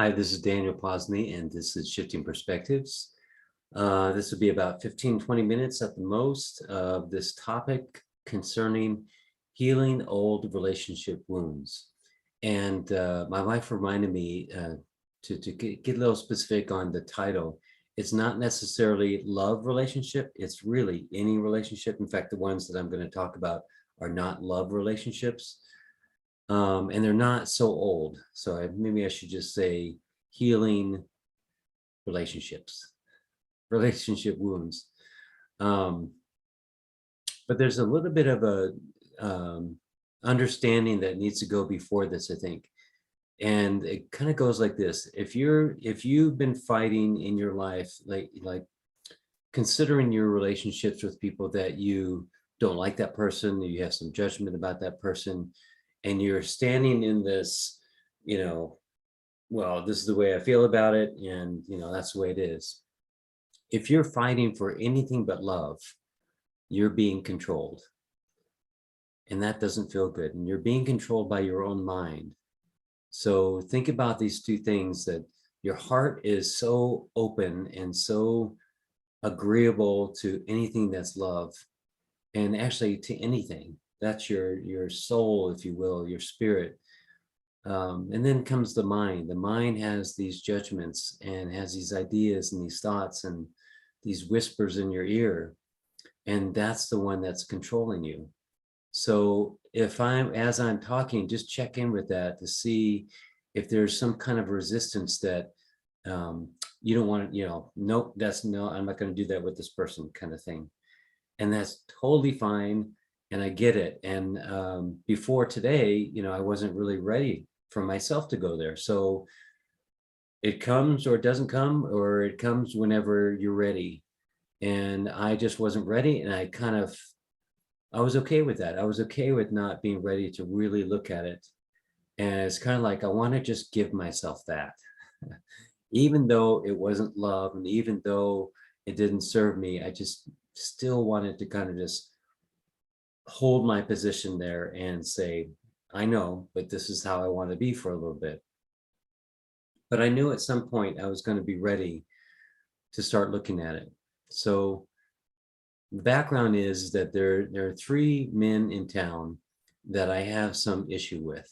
Hi, this is Daniel Posney, and this is Shifting Perspectives. This will be about 15-20 minutes at the most of this topic concerning healing old relationship wounds. And my wife reminded me to get a little specific on the title. It's not necessarily love relationship, it's really any relationship. In fact, the ones that I'm going to talk about are not love relationships. And they're not so old. So maybe I should just say healing relationships, relationship wounds. Um, but there's a little bit of a understanding that needs to go before this, I think. And it kind of goes like this. If you've been fighting in your life, like considering your relationships with people that you don't like that person, you have some judgment about that person, and you're standing in this, well, this is the way I feel about it, and that's the way it is. If you're fighting for anything but love, you're being controlled. And that doesn't feel good. And you're being controlled by your own mind. So think about these two things, that your heart is so open and so agreeable to anything that's love, and actually to anything. That's your soul, if you will, your spirit. And then comes the mind. The mind has these judgments and has these ideas and these thoughts and these whispers in your ear. And that's the one that's controlling you. So as I'm talking, just check in with that to see if there's some kind of resistance that you don't want to, nope, I'm not going to do that with this person kind of thing. And that's totally fine. And I get it. And before today, I wasn't really ready for myself to go there. So it comes or it doesn't come, or it comes whenever you're ready. And I just wasn't ready. And I was okay with that. I was okay with not being ready to really look at it. And it's kind of like, I want to just give myself that, even though it wasn't love, and even though it didn't serve me, I just still wanted to kind of just hold my position there and say, I know, but this is how I want to be for a little bit. But I knew at some point I was going to be ready to start looking at it. So the background is that there are three men in town that I have some issue with.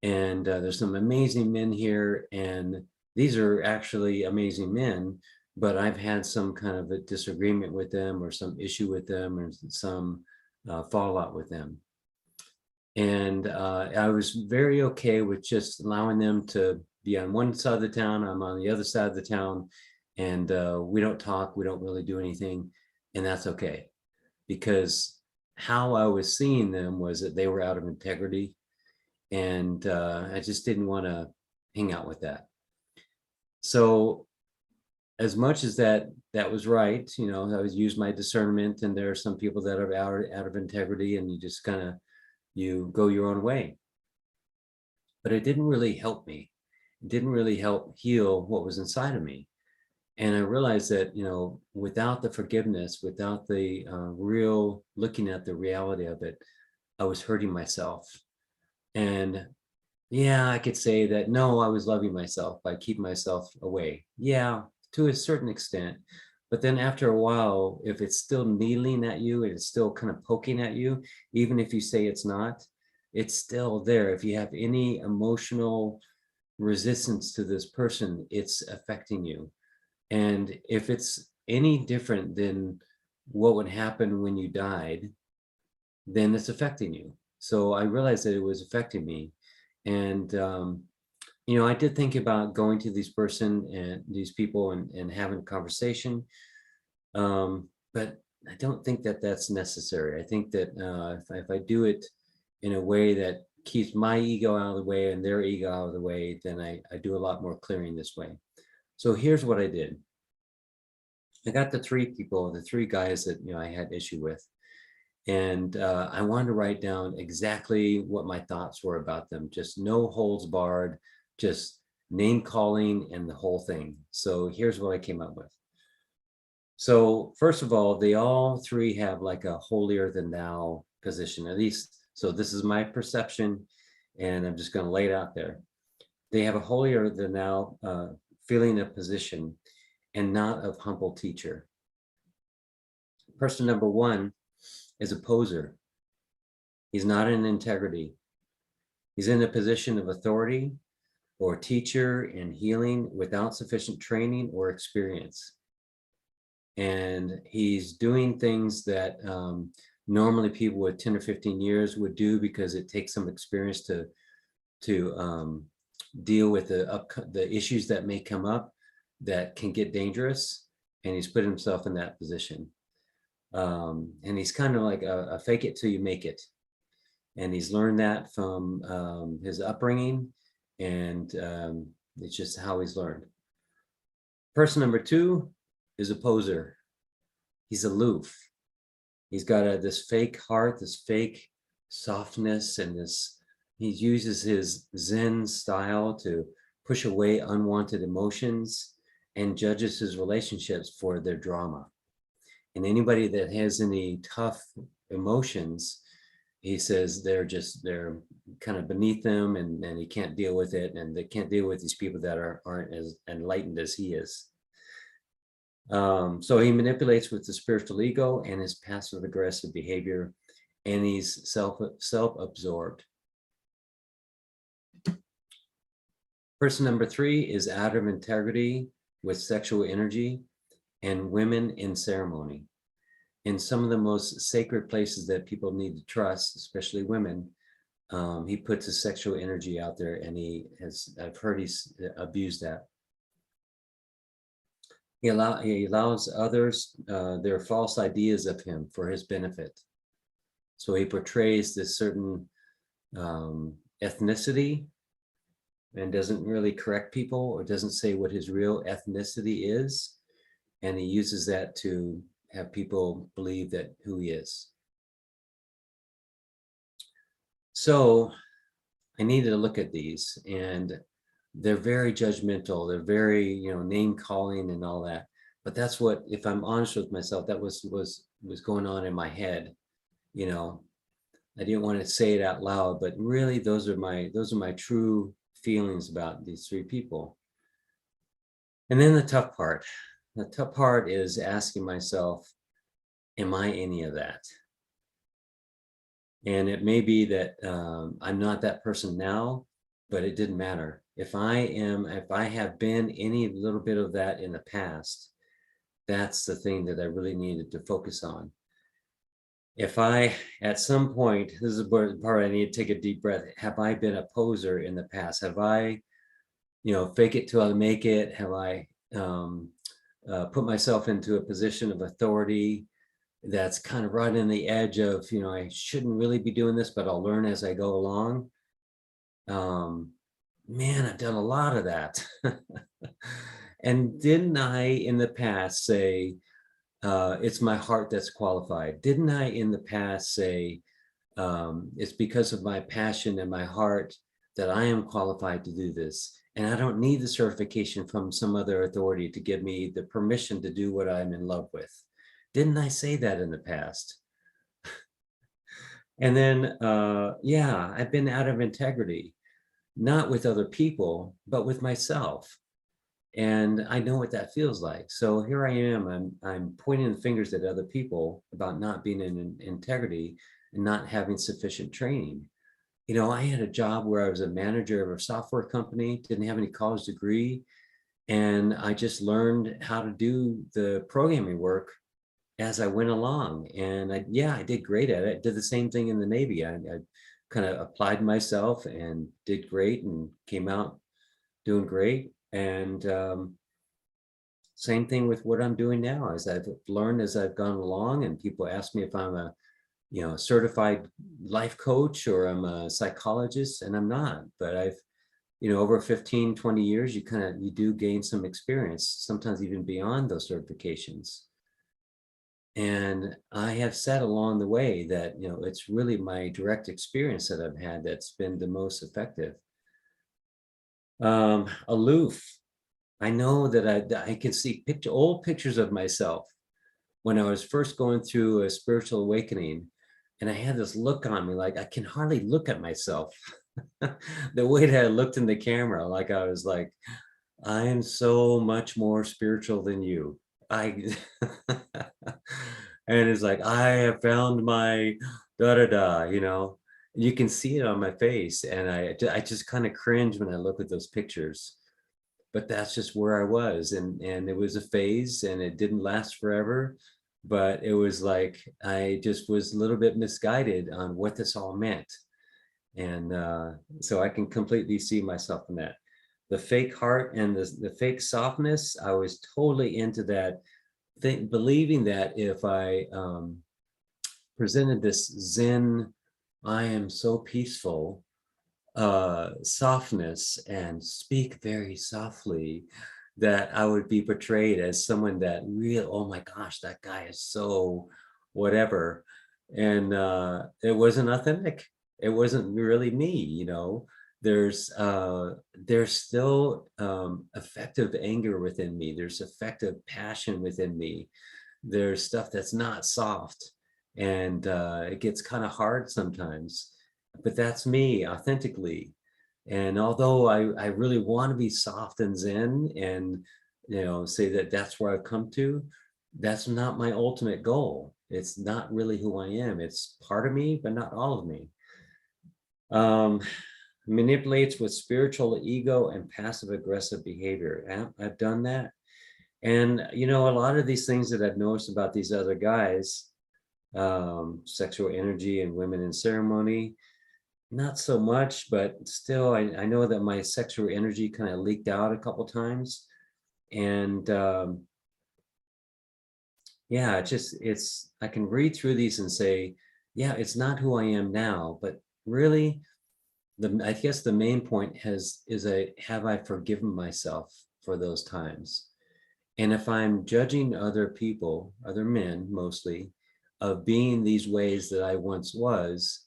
And there's some amazing men here, and these are actually amazing men, but I've had some kind of a disagreement with them, or some issue with them, or some fallout with them. And I was very okay with just allowing them to be on one side of the town, I'm on the other side of the town, and we don't talk, we don't really do anything, and that's okay. Because how I was seeing them was that they were out of integrity, and I just didn't want to hang out with that. So as much as that was right, I was use my discernment, and there are some people that are out of integrity, and you just kind of, you go your own way. But it didn't really help me. It didn't really help heal what was inside of me. And I realized that, without the forgiveness, without the real looking at the reality of it, I was hurting myself. And yeah, I could say that, no, I was loving myself by keeping myself away. Yeah, to a certain extent. But then after a while, if it's still needling at you, and it's still kind of poking at you, even if you say it's not, it's still there. If you have any emotional resistance to this person, it's affecting you. And if it's any different than what would happen when you died, then it's affecting you. So I realized that it was affecting me. And, I did think about going to these people and having a conversation. But I don't think that that's necessary. I think that if I do it in a way that keeps my ego out of the way and their ego out of the way, then I do a lot more clearing this way. So here's what I did. I got the three guys that, I had issue with. And I wanted to write down exactly what my thoughts were about them. Just no holds barred, just name calling and the whole thing. So here's what I came up with. So first of all, they all three have like a holier than thou position, at least. So this is my perception, and I'm just going to lay it out there. They have a holier than thou feeling of position and not of humble teacher. Person number one is a poser. He's not in integrity. He's in a position of authority or teacher in healing without sufficient training or experience. And he's doing things that normally people with 10 or 15 years would do because it takes some experience to deal with the issues that may come up that can get dangerous. And he's put himself in that position. And he's kind of like a fake it till you make it. And he's learned that from his upbringing, and it's just how he's learned. Person number two is a poser. He's aloof. He's got this fake heart, this fake softness, and he uses his Zen style to push away unwanted emotions and judges his relationships for their drama. And anybody that has any tough emotions, he says they're kind of beneath them, and he can't deal with it, and they can't deal with these people that aren't as enlightened as he is. So he manipulates with the spiritual ego and his passive aggressive behavior, and he's self-absorbed. Person number three is out of integrity with sexual energy and women in ceremony. In some of the most sacred places that people need to trust, especially women, he puts his sexual energy out there, and I've heard he's abused that. He allows others their false ideas of him for his benefit. So he portrays this certain ethnicity and doesn't really correct people, or doesn't say what his real ethnicity is. And he uses that to have people believe that who he is. So I needed to look at these, and they're very judgmental. They're very, name calling and all that. But that's what, if I'm honest with myself, that was going on in my head. I didn't want to say it out loud, but really those are my true feelings about these three people. And then the tough part. The tough part is asking myself, am I any of that? And it may be that I'm not that person now, but it didn't matter. If I have been any little bit of that in the past, that's the thing that I really needed to focus on. If I, at some point, this is the part I need to take a deep breath. Have I been a poser in the past? Have I, fake it till I make it? Have I put myself into a position of authority that's kind of right on the edge of, I shouldn't really be doing this, but I'll learn as I go along? Man, I've done a lot of that. And didn't I in the past say, it's my heart that's qualified? Didn't I in the past say, it's because of my passion and my heart that I am qualified to do this? And I don't need the certification from some other authority to give me the permission to do what I'm in love with. Didn't I say that in the past? And then, I've been out of integrity, not with other people, but with myself. And I know what that feels like. So here I am, I'm pointing the fingers at other people about not being in integrity and not having sufficient training. I had a job where I was a manager of a software company, didn't have any college degree, and I just learned how to do the programming work as I went along. And I did great at it. I did the same thing in the Navy. I kind of applied myself and did great and came out doing great. And same thing with what I'm doing now, as I've learned as I've gone along, and people ask me if I'm a certified life coach or I'm a psychologist, and I'm not. But I've over 15, 20 years, you do gain some experience, sometimes even beyond those certifications. And I have said along the way that it's really my direct experience that I've had that's been the most effective. Aloof. I know that I can see old pictures of myself when I was first going through a spiritual awakening, and I had this look on me like I can hardly look at myself. The way that I looked in the camera, like I was like, I am so much more spiritual than you. I and it's like I have found my da da da, you know. You can see it on my face, and I just kind of cringe when I look at those pictures. But that's just where I was, and it was a phase, and it didn't last forever. But it was like I just was a little bit misguided on what this all meant, and so I can completely see myself in that. The fake heart and the fake softness, I was totally into that thing, believing that if I presented this zen, I am so peaceful softness and speak very softly, that I would be portrayed as someone that real, oh my gosh, that guy is so whatever. And it wasn't authentic. It wasn't really me, you know. There's still effective anger within me. There's effective passion within me. There's stuff that's not soft, and it gets kind of hard sometimes, but that's me authentically. And although I really want to be soft and zen and, you know, say that that's where I've come to, that's not my ultimate goal. It's not really who I am. It's part of me, but not all of me. Um, Manipulates with spiritual ego and passive aggressive behavior. I've done that. And, you know, a lot of these things that I've noticed about these other guys, sexual energy and women in ceremony, not so much, but still, I know that my sexual energy kind of leaked out a couple times. And yeah, I can read through these and say, yeah, it's not who I am now, but really, I guess the main point have I forgiven myself for those times? And if I'm judging other people, other men mostly, of being these ways that I once was,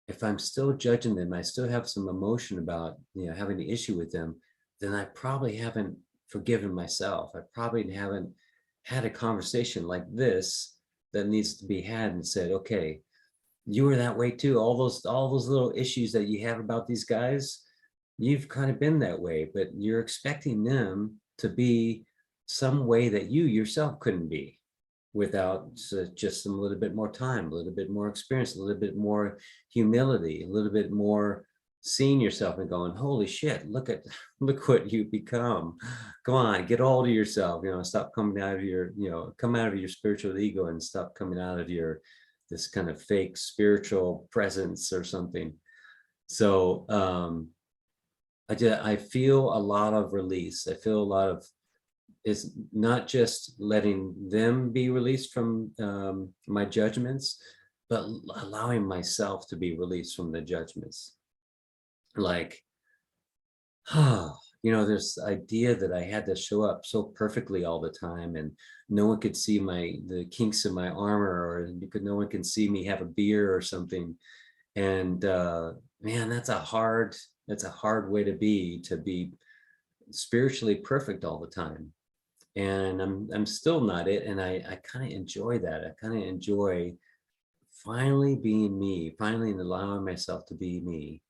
if I'm still judging them, I still have some emotion about, you know, having an issue with them, then I probably haven't forgiven myself. I probably haven't had a conversation like this that needs to be had and said, okay, you were that way too. All those little issues that you have about these guys, you've kind of been that way, but you're expecting them to be some way that you yourself couldn't be without just some little bit more time, a little bit more experience, a little bit more humility, a little bit more seeing yourself and going, holy shit, look what you've become. Come on, get all to yourself, you know, stop coming out of your, you know, come out of your spiritual ego and stop coming out of your this kind of fake spiritual presence or something. So I feel a lot of release. I feel a lot of, it's not just letting them be released from my judgments, but allowing myself to be released from the judgments. Like, you know, this idea that I had to show up so perfectly all the time, and no one could see the kinks in my armor, or because no one can see me have a beer or something. And man, that's a hard way to be spiritually perfect all the time. And I'm still not it, and I kind of enjoy that. I kind of enjoy finally being me, finally allowing myself to be me.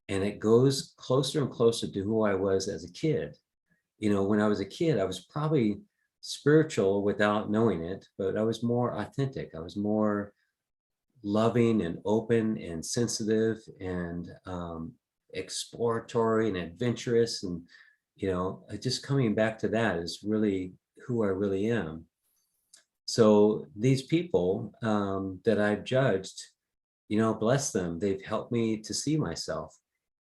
And it goes closer and closer to who I was as a kid. You know, when I was a kid, I was probably spiritual without knowing it, but I was more authentic. I was more loving and open and sensitive and exploratory and adventurous. And, you know, just coming back to that is really who I really am. So these people that I've judged, you know, bless them, they've helped me to see myself.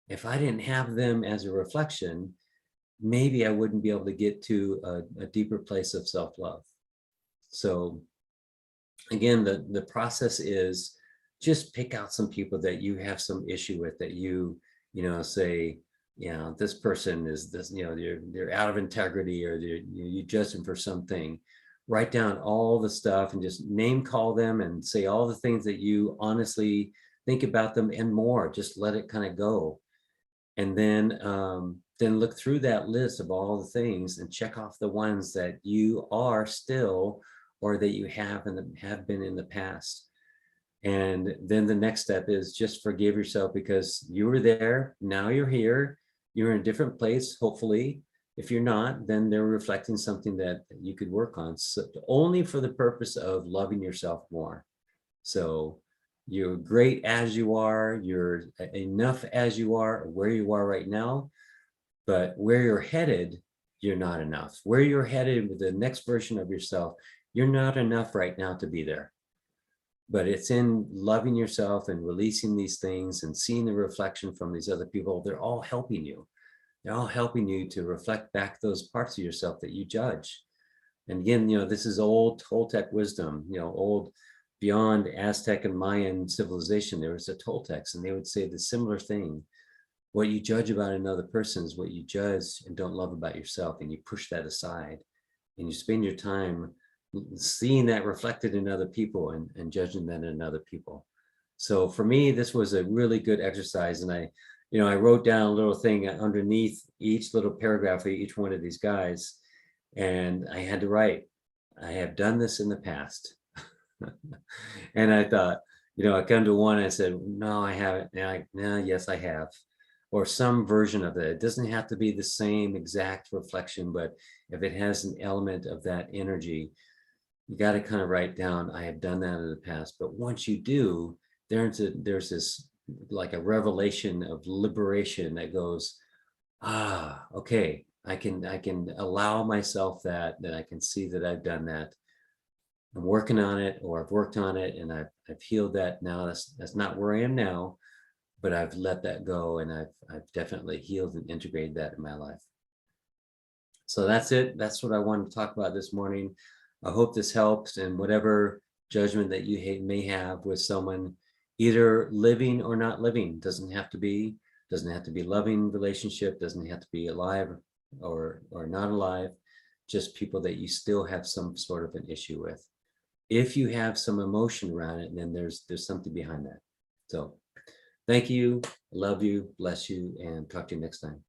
If I didn't have them as a reflection, maybe I wouldn't be able to get to a deeper place of self-love. So again, the process is just pick out some people that you have some issue with, that you know, say, you know, this person is this, you know, they're out of integrity, or you judge them for something. Write down all the stuff and just name call them and say all the things that you honestly think about them and more. Just let it kind of go. And then look through that list of all the things and check off the ones that you are still, or that you have and have been in the past. And then the next step is just forgive yourself, because you were there, now you're here, you're in a different place, hopefully. If you're not, then they're reflecting something that you could work on, so only for the purpose of loving yourself more. So you're great as you are, you're enough as you are, where you are right now, but where you're headed, you're not enough. Where you're headed with the next version of yourself, you're not enough right now to be there. But it's in loving yourself and releasing these things and seeing the reflection from these other people. They're all helping you. They're all helping you to reflect back those parts of yourself that you judge. And again, this is old Toltec wisdom, old beyond Aztec and Mayan civilization. There was a Toltecs, and they would say the similar thing. What you judge about another person is what you judge and don't love about yourself. And you push that aside and you spend your time seeing that reflected in other people and judging that in other people. So for me, this was a really good exercise. And I wrote down a little thing underneath each little paragraph of each one of these guys. And I had to write, I have done this in the past. And I thought, I come to one, I said, no, I haven't. And no, yes, I have. Or some version of it. It doesn't have to be the same exact reflection, but if it has an element of that energy, you got to kind of write down, I have done that in the past. But once you do, there's this like a revelation of liberation that goes, okay, I can allow myself that I can see that I've done that. I'm working on it, or I've worked on it, and I've healed that. Now that's not where I am now, but I've let that go, and I've definitely healed and integrated that in my life. So that's it. That's what I wanted to talk about this morning. I hope this helps, and whatever judgment that you may have with someone, either living or not living, doesn't have to be loving relationship, doesn't have to be alive or not alive, just people that you still have some sort of an issue with. If you have some emotion around it, then there's something behind that. So thank you, love you, bless you, and talk to you next time.